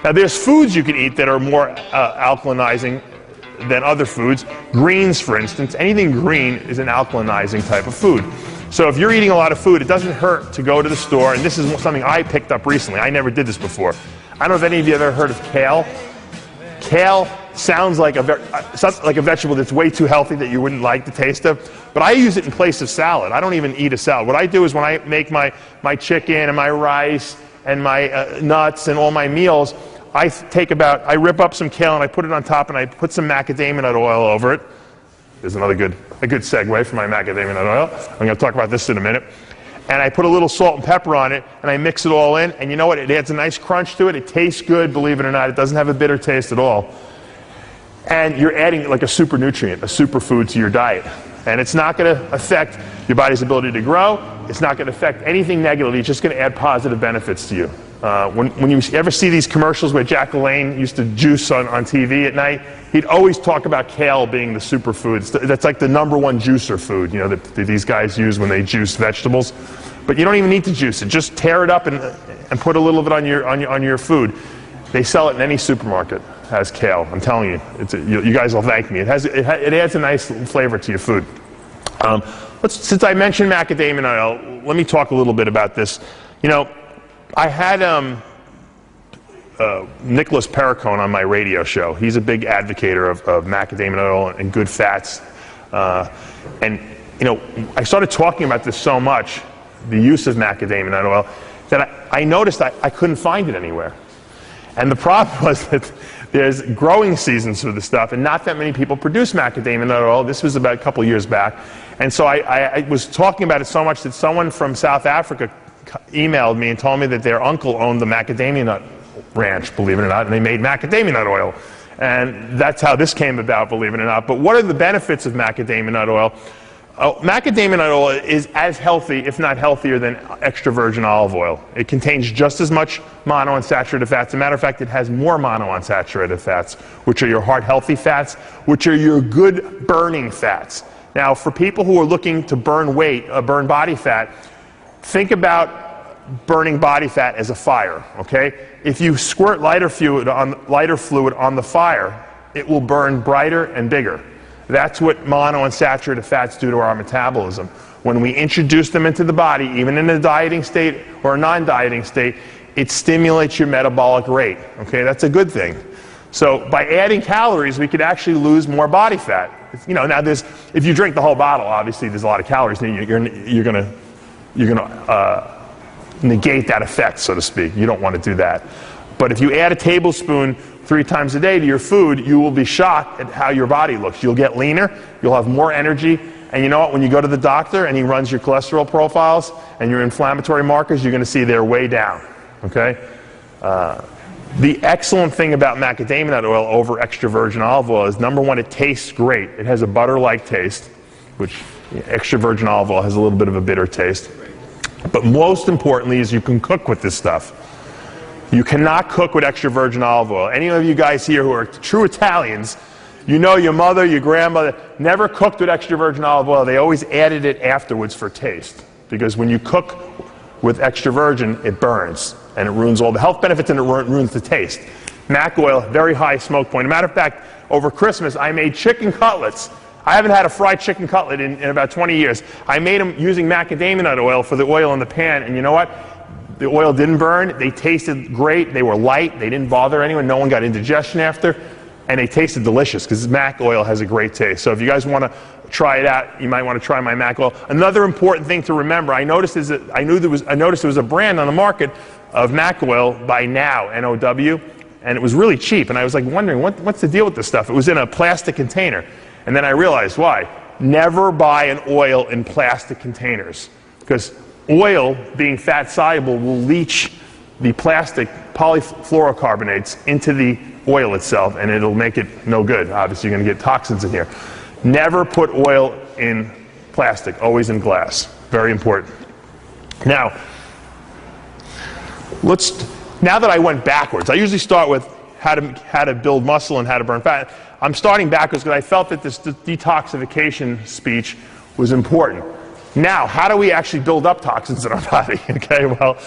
Now there's foods you can eat that are more alkalinizing than other foods. Greens, for instance, anything green is an alkalinizing type of food. So if you're eating a lot of food, it doesn't hurt to go to the store, and this is something I picked up recently. I never did this before. I don't know if any of you have ever heard of kale. Kale sounds like a vegetable that's way too healthy that you wouldn't like the taste of, but I use it in place of salad. I don't even eat a salad. What I do is when I make my chicken and my rice and my nuts and all my meals, I rip up some kale and I put it on top and I put some macadamia nut oil over it. There's a good segue for my macadamia nut oil. I'm going to talk about this in a minute. And I put a little salt and pepper on it, and I mix it all in, and you know what? It adds a nice crunch to it. It tastes good, believe it or not. It doesn't have a bitter taste at all. And you're adding like a super nutrient, a superfood to your diet. And it's not going to affect your body's ability to grow. It's not going to affect anything negatively. It's just going to add positive benefits to you. When you ever see these commercials where Jack LaLanne used to juice on TV at night, he'd always talk about kale being the superfood. That's like the #1 juicer food, you know, that these guys use when they juice vegetables. But you don't even need to juice it. Just tear it up and put a little bit on your food. They sell it in any supermarket as kale. I'm telling you, you guys will thank me. It adds a nice flavor to your food. Since I mentioned macadamia nut oil, let me talk a little bit about this. You know, I had Nicholas Perricone on my radio show. He's a big advocator of macadamia nut oil and good fats. And you know, I started talking about this so much, the use of macadamia nut oil, that I noticed I couldn't find it anywhere. And the problem was that there's growing seasons for the stuff, and not that many people produce macadamia nut oil. This was about a couple years back. And so I was talking about it so much that someone from South Africa emailed me and told me that their uncle owned the macadamia nut ranch, believe it or not, and they made macadamia nut oil. And that's how this came about, believe it or not. But what are the benefits of macadamia nut oil? Macadamia nut oil is as healthy, if not healthier, than extra virgin olive oil. It contains just as much monounsaturated fats. As a matter of fact, it has more monounsaturated fats, which are your heart-healthy fats, which are your good burning fats. Now, for people who are looking to burn weight, burn body fat, think about burning body fat as a fire, okay? If you squirt lighter fluid on the fire, it will burn brighter and bigger. That's what monounsaturated fats do to our metabolism. When we introduce them into the body, even in a dieting state or a non-dieting state, it stimulates your metabolic rate, okay? That's a good thing. So by adding calories, we could actually lose more body fat. You know, now if you drink the whole bottle, obviously there's a lot of calories, and you're gonna negate that effect, so to speak. You don't want to do that. But if you add a tablespoon 3 times a day to your food, you will be shocked at how your body looks. You'll get leaner, you'll have more energy, and you know what? When you go to the doctor and he runs your cholesterol profiles and your inflammatory markers, you're going to see they're way down, okay? The excellent thing about macadamia nut oil over extra virgin olive oil is, #1, it tastes great. It has a butter-like taste, which extra virgin olive oil has a little bit of a bitter taste. But most importantly is you can cook with this stuff. You cannot cook with extra virgin olive oil. Any of you guys here who are true Italians, you know your mother, your grandmother never cooked with extra virgin olive oil. They always added it afterwards for taste. Because when you cook with extra virgin, it burns. And it ruins all the health benefits, and it ruins the taste. Mac oil, very high smoke point. As a matter of fact, over Christmas, I made chicken cutlets. I haven't had a fried chicken cutlet in about 20 years. I made them using macadamia nut oil for the oil in the pan, and you know what? The oil didn't burn. They tasted great. They were light. They didn't bother anyone. No one got indigestion after. And they tasted delicious because Mac oil has a great taste. So if you guys want to try it out, you might want to try my Mac oil. Another important thing to remember, I noticed there was a brand on the market of Mac oil by Now, N-O-W, and it was really cheap. And I was like wondering, what's the deal with this stuff? It was in a plastic container. And then I realized why. Never buy an oil in plastic containers, because oil, being fat soluble, will leach the plastic polyfluorocarbonates into the oil itself, and it'll make it no good. Obviously, you're going to get toxins in here. Never put oil in plastic, always in glass. Very important. Now that I went backwards, I usually start with how to build muscle and how to burn fat. I'm starting backwards because I felt that this detoxification speech was important. Now, how do we actually build up toxins in our body? Okay, well,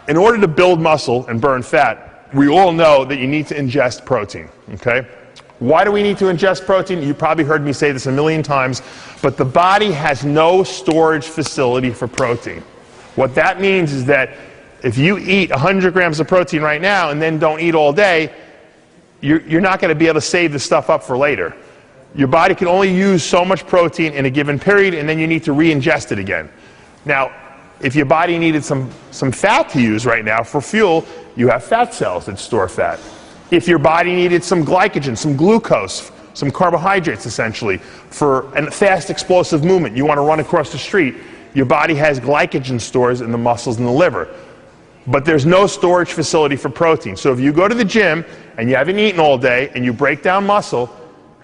in order to build muscle and burn fat, we all know that you need to ingest protein, okay? Why do we need to ingest protein? You probably heard me say this a million times, but the body has no storage facility for protein. What that means is that if you eat 100 grams of protein right now and then don't eat all day, you're not going to be able to save the stuff up for later. Your body can only use so much protein in a given period, and then you need to re-ingest it again. Now, if your body needed some fat to use right now for fuel, you have fat cells that store fat. If your body needed some glycogen, some glucose, some carbohydrates essentially, for a fast explosive movement, you want to run across the street, your body has glycogen stores in the muscles and the liver. But there's no storage facility for protein. So if you go to the gym and you haven't eaten all day and you break down muscle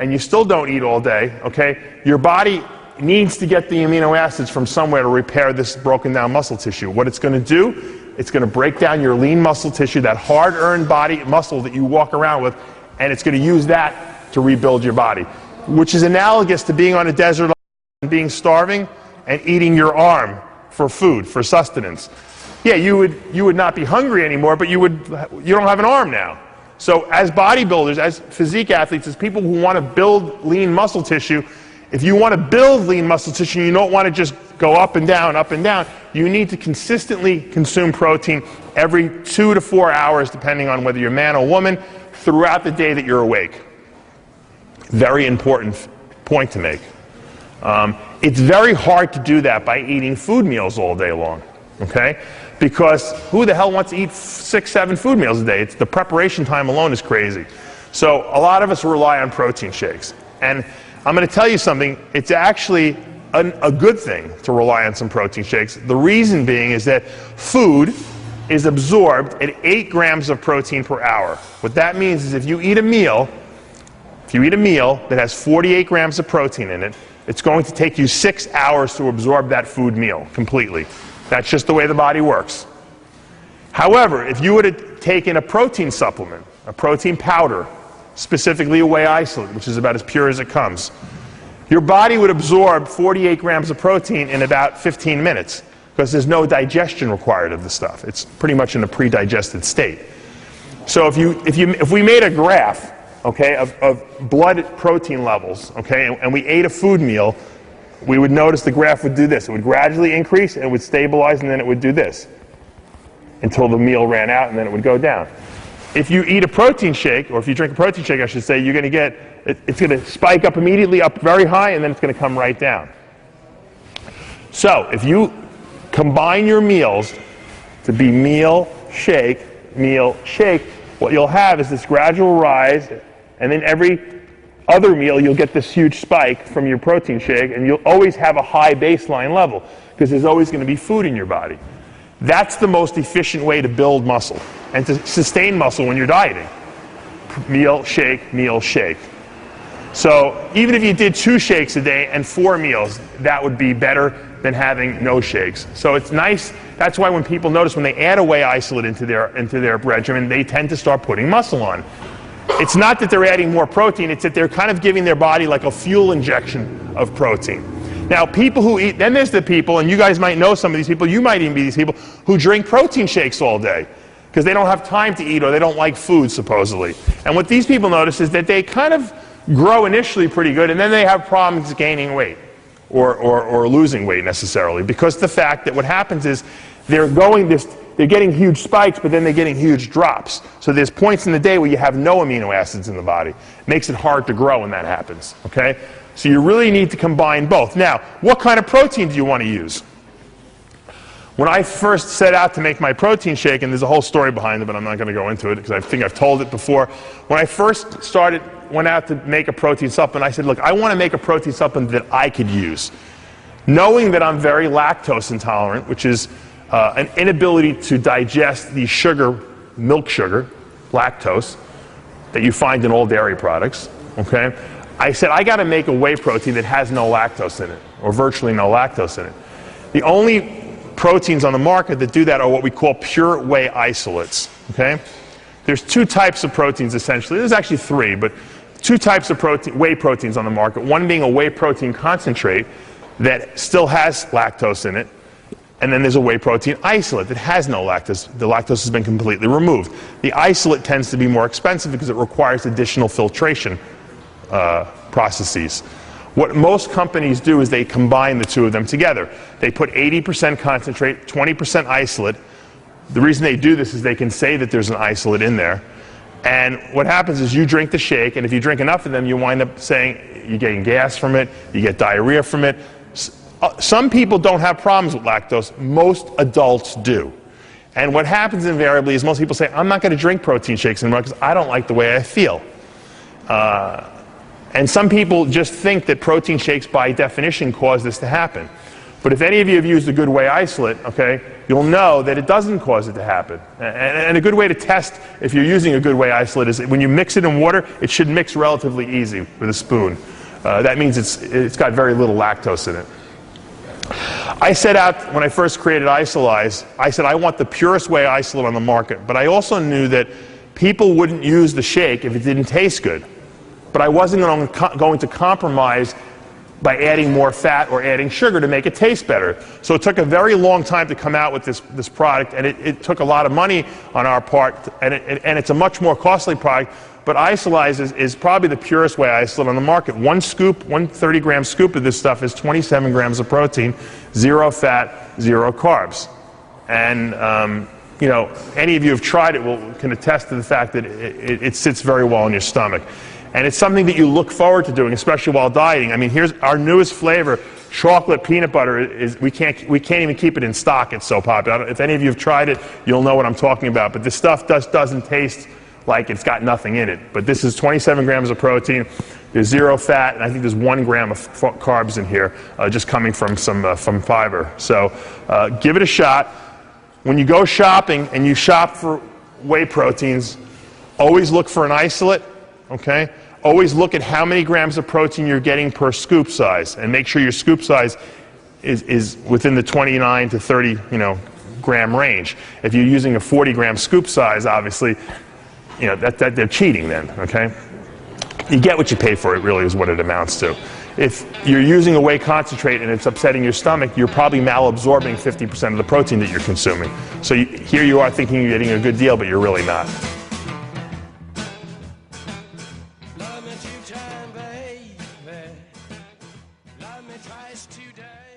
and you still don't eat all day, okay, your body needs to get the amino acids from somewhere to repair this broken down muscle tissue. What it's going to do, it's going to break down your lean muscle tissue, that hard-earned body muscle that you walk around with, and it's going to use that to rebuild your body, which is analogous to being on a desert island and being starving and eating your arm for food, for sustenance. Yeah, you would not be hungry anymore, but you don't have an arm now. So as bodybuilders, as physique athletes, as people who want to build lean muscle tissue, if you want to build lean muscle tissue, you don't want to just go up and down, you need to consistently consume protein every 2 to 4 hours, depending on whether you're man or woman, throughout the day that you're awake. Very important point to make. It's very hard to do that by eating food meals all day long, okay? Because who the hell wants to eat 6, 7 food meals a day? It's the preparation time alone is crazy. So a lot of us rely on protein shakes. And I'm going to tell you something, it's actually a good thing to rely on some protein shakes. The reason being is that food is absorbed at 8 grams of protein per hour. What that means is if you eat a meal that has 48 grams of protein in it, it's going to take you 6 hours to absorb that food meal completely. That's just the way the body works. However, if you would have taken a protein supplement, a protein powder, specifically a whey isolate, which is about as pure as it comes, your body would absorb 48 grams of protein in about 15 minutes because there's no digestion required of the stuff. It's pretty much in a pre-digested state. So if we made a graph, okay, of blood protein levels, okay, and we ate a food meal, we would notice the graph would do this. It would gradually increase, and it would stabilize, and then it would do this until the meal ran out, and then it would go down. If you eat a protein shake, or if you drink a protein shake, I should say, you're going to get, it's going to spike up immediately, up very high, and then it's going to come right down. So if you combine your meals to be meal, shake, what you'll have is this gradual rise, and then every other meal you'll get this huge spike from your protein shake, and you'll always have a high baseline level because there's always going to be food in your body. That's the most efficient way to build muscle and to sustain muscle when you're dieting. Meal, shake, meal, shake. So even if you did 2 shakes a day and 4 meals, that would be better than having no shakes. So it's nice. That's why when people notice when they add a whey isolate into their regimen, they tend to start putting muscle on. It's not that they're adding more protein, it's that they're kind of giving their body like a fuel injection of protein. Now, people who eat, then there's the people, and you guys might know some of these people, you might even be these people, who drink protein shakes all day because they don't have time to eat or they don't like food, supposedly. And what these people notice is that they kind of grow initially pretty good, and then they have problems gaining weight or losing weight necessarily, because the fact that what happens is they're getting huge spikes, but then they're getting huge drops. So there's points in the day where you have no amino acids in the body. It makes it hard to grow when that happens, okay? So you really need to combine both. Now, what kind of protein do you want to use? When I first set out to make my protein shake, and there's a whole story behind it, but I'm not going to go into it because I think I've told it before. When I first went out to make a protein supplement, I said, look, I want to make a protein supplement that I could use. Knowing that I'm very lactose intolerant, which is an inability to digest the sugar, milk sugar, lactose, that you find in all dairy products, okay? I said, I got to make a whey protein that has no lactose in it, or virtually no lactose in it. The only proteins on the market that do that are what we call pure whey isolates, okay? There's 2 types of proteins, essentially. There's actually 3, but 2 types of whey proteins on the market, one being a whey protein concentrate that still has lactose in it, And then there's a whey protein isolate that has no lactose. The lactose has been completely removed. The isolate tends to be more expensive because it requires additional filtration processes. What most companies do is they combine the two of them together. They put 80% concentrate, 20% isolate. The reason they do this is they can say that there's an isolate in there. And what happens is you drink the shake, and if you drink enough of them, you wind up saying you're getting gas from it, you get diarrhea from it. Some people don't have problems with lactose. Most adults do. And what happens invariably is most people say, I'm not going to drink protein shakes anymore because I don't like the way I feel. And some people just think that protein shakes by definition cause this to happen. But if any of you have used a good whey isolate, okay, you'll know that it doesn't cause it to happen. And a good way to test if you're using a good whey isolate is when you mix it in water, it should mix relatively easy with a spoon. That means it's got very little lactose in it. I set out, when I first created Isolyze, I said I want the purest whey isolate on the market. But I also knew that people wouldn't use the shake if it didn't taste good. But I wasn't going to compromise by adding more fat or adding sugar to make it taste better. So it took a very long time to come out with this product, and it took a lot of money on our part, and it's a much more costly product. But Isolyze is probably the purest whey isolate on the market. One 30-gram scoop of this stuff is 27 grams of protein, 0 fat, 0 carbs. And you know, any of you who have tried it can attest to the fact that it sits very well in your stomach. And it's something that you look forward to doing, especially while dieting. I mean, here's our newest flavor, chocolate peanut butter. We can't even keep it in stock. It's so popular. If any of you have tried it, you'll know what I'm talking about. But this stuff doesn't taste like it's got nothing in it. But this is 27 grams of protein. There's 0 fat, and I think there's 1 gram of carbs in here, just coming from from fiber. So give it a shot. When you go shopping and you shop for whey proteins, always look for an isolate. Okay? Always look at how many grams of protein you're getting per scoop size, and make sure your scoop size is within the 29 to 30, gram range. If you're using a 40-gram scoop size, obviously, that they're cheating then. Okay? You get what you pay for. It really is what it amounts to. If you're using a whey concentrate and it's upsetting your stomach, you're probably malabsorbing 50% of the protein that you're consuming. So here you are thinking you're getting a good deal, but you're really not. Love me 2 times, baby. Love me twice today.